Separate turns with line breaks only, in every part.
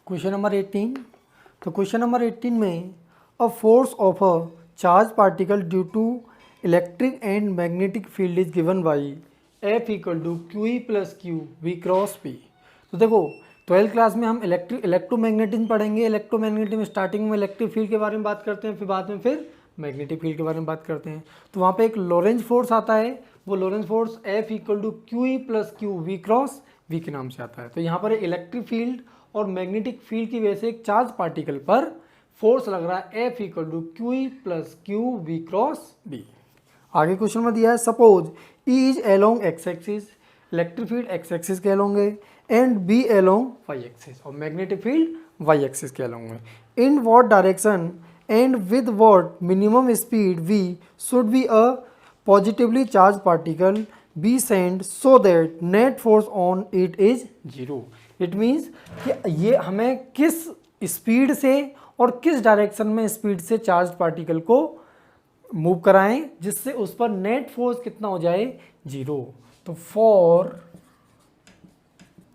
Question number 18। तो question number 18 में a force of a charge particle due to electric and magnetic field is given by F equal to Q E plus Q we cross P. तो देखो 12th class में हम electromagnetism पढ़ेंगे। Electromagnetism starting में electric field के बारे में बात करते हैं, फिर बाद में फिर मैग्नेटिक फील्ड के बारे में बात करते हैं। तो वहाँ पे एक लॉरेंज फोर्स आता है, वो Lorentz force F equal to Q E plus Q we cross v के नाम से आता है। तो यहाँ पर इलेक्ट्रिक फील्ड और मैग्नेटिक फील्ड की वजह से एक चार्ज पार्टिकल पर फोर्स लग रहा है F equal to Q E plus Q we cross B. आगे क्वेश्चन में दिया है suppose E is along X axis, electric field X axis के अलोंग है, and B along Y axis, और मैग्नेटिक फील्ड वाई एक्सिस के along है। In what direction and with what minimum speed V should be a positively charge particle be send so that net force on it is zero. It means कि ये हमें किस speed से और किस direction में स्पीड से चार्ज पार्टिकल को मूव कराएं जिससे उस पर नेट फोर्स कितना हो जाए, जीरो। तो फॉर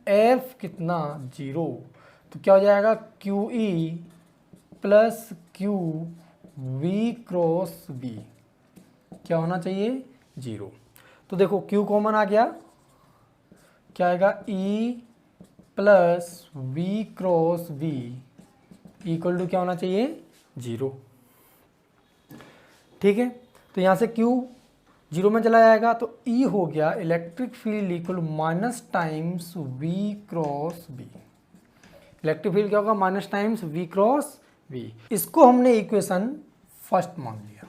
एफ कितना, जीरो, तो क्या हो जाएगा q E plus Q we cross B क्या होना चाहिए, जीरो। तो देखो क्यू कॉमन आ गया, क्या आएगा E plus v cross B equal to क्या होना चाहिए, जीरो। ठीक है, तो यहाँ से Q जीरो में चला जाएगा तो E हो गया electric field equal minus times V cross B। Electric field क्या होगा, minus times V cross V। इसको हमने इक्वेशन फर्स्ट मान लिया।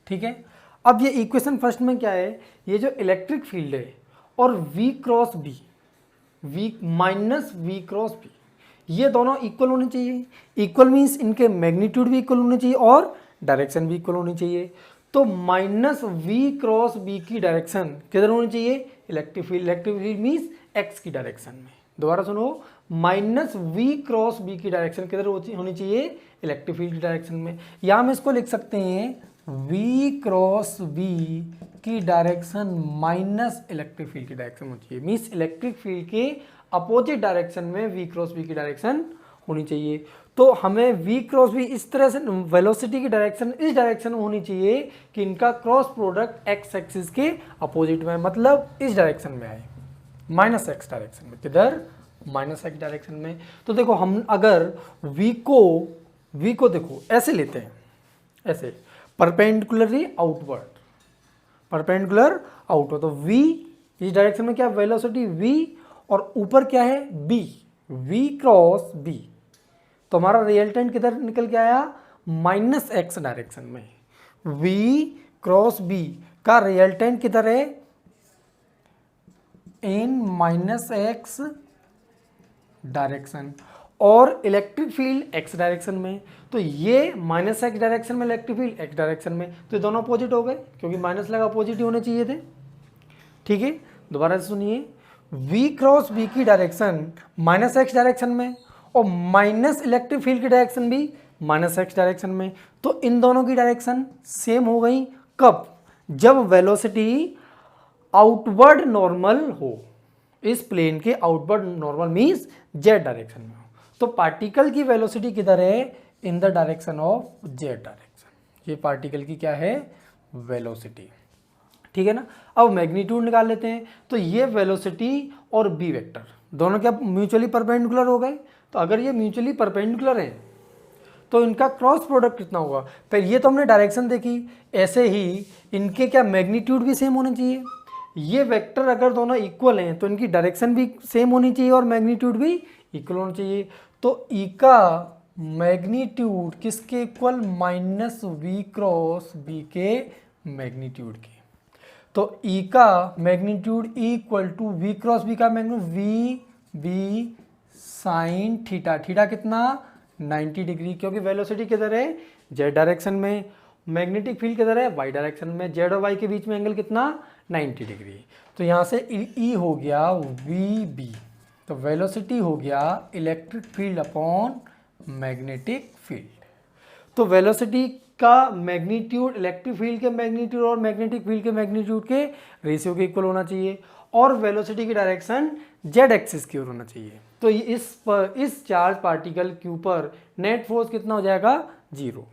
ठीक है, अब ये इक्वेशन फर्स्ट में क्या है, ये जो इलेक्ट्रिक फील्ड है और V cross B, V minus V cross B, ये दोनों इक्वल होने चाहिए। इक्वल मीन्स इनके मैग्नीट्यूड भी इक्वल होने चाहिए और डायरेक्शन भी इक्वल होनी चाहिए। तो माइनस वी क्रॉस बी की डायरेक्शन किधर होनी चाहिए, इलेक्ट्रिक फील्ड मीन्स एक्स की डायरेक्शन में। दोबारा सुनो, माइनस वी क्रॉस बी की डायरेक्शन किधर होनी चाहिए, इलेक्ट्रिक फील्ड की डायरेक्शन में। या हम इसको लिख सकते हैं वी क्रॉस बी की डायरेक्शन माइनस इलेक्ट्रिक फील्ड की डायरेक्शन होनी चाहिए। मीन्स इलेक्ट्रिक फील्ड के अपोजिट डायरेक्शन में वी क्रॉस बी की डायरेक्शन होनी चाहिए। तो हमें वी क्रॉस बी इस तरह से, वेलोसिटी की डायरेक्शन इस डायरेक्शन में होनी चाहिए कि इनका क्रॉस प्रोडक्ट एक्स एक्सिस के अपोजिट में, मतलब इस डायरेक्शन में आए, माइनस एक्स डायरेक्शन में। किधर, माइनस एक्स डायरेक्शन में। तो देखो हम अगर वी को देखो ऐसे लेते हैं, ऐसे परपेंडिकुलरली आउटवर्ड, परपेंडिकुलर आउटवर्ड, तो वी इस डायरेक्शन में क्या, वेलोसिटी वी, और ऊपर क्या है बी, वी क्रॉस बी। तो हमारा रिजल्टेंट किधर निकल के आया, माइनस एक्स डायरेक्शन में। वी क्रॉस बी का रिजल्टेंट किधर है, इन माइनस एक्स डायरेक्शन, और इलेक्ट्रिक फील्ड एक्स डायरेक्शन में। तो ये माइनस एक्स डायरेक्शन में, इलेक्ट्रिक फील्ड एक्स डायरेक्शन में, तो ये दोनों अपोजिट हो गए क्योंकि माइनस लगा, अपोजिट ही होने चाहिए थे। ठीक है, दोबारा से सुनिए, V क्रॉस B की डायरेक्शन माइनस एक्स डायरेक्शन में और माइनस इलेक्ट्रिक फील्ड की डायरेक्शन भी माइनस एक्स डायरेक्शन में। तो इन दोनों की डायरेक्शन सेम हो गई, कब, जब वेलोसिटी आउटवर्ड नॉर्मल हो, इस प्लेन के outward normal means Z direction में हो। तो पार्टिकल की वेलोसिटी किधर है, in the direction of Z direction. ये पार्टिकल की क्या है, वेलोसिटी। ठीक है ना। अब मैग्नीट्यूड निकाल लेते हैं। तो ये वेलोसिटी और बी वेक्टर दोनों क्या म्यूचुअली परपेंडिकुलर हो गए। तो अगर ये म्यूचुअली परपेंडिकुलर हैं तो इनका क्रॉस प्रोडक्ट कितना होगा, फिर ये तो हमने डायरेक्शन देखी, ऐसे ही इनके क्या मैग्नीट्यूड भी सेम होने चाहिए। ये वेक्टर अगर दोनों इक्वल हैं तो इनकी डायरेक्शन भी सेम होनी चाहिए और मैग्नीट्यूड भी इक्वल होना चाहिए। तो ई का मैग्नीट्यूड किसके equal, minus V cross B के मैग्नीट्यूड के। तो E का magnitude equal to V cross B का magnitude V B sine theta. Theta कितना, 90 डिग्री, क्योंकि वेलोसिटी किधर है, जेड डायरेक्शन में। मैग्नेटिक फील्ड किधर है, वाई डायरेक्शन में। जेड और वाई के बीच में एंगल कितना, 90 डिग्री। तो यहाँ से E हो गया वी बी, तो वेलोसिटी हो गया electric field upon magnetic field. तो वेलोसिटी का मैग्नीट्यूड इलेक्ट्रिक फील्ड के मैग्नीट्यूड और मैग्नेटिक फील्ड के मैग्नीट्यूड के रेशियो के इक्वल होना चाहिए। और वेलोसिटी की डायरेक्शन जेड एक्सिस की ओर होना चाहिए। तो इस चार्ज पार्टिकल क्यू पर नेट फोर्स कितना हो जाएगा 0।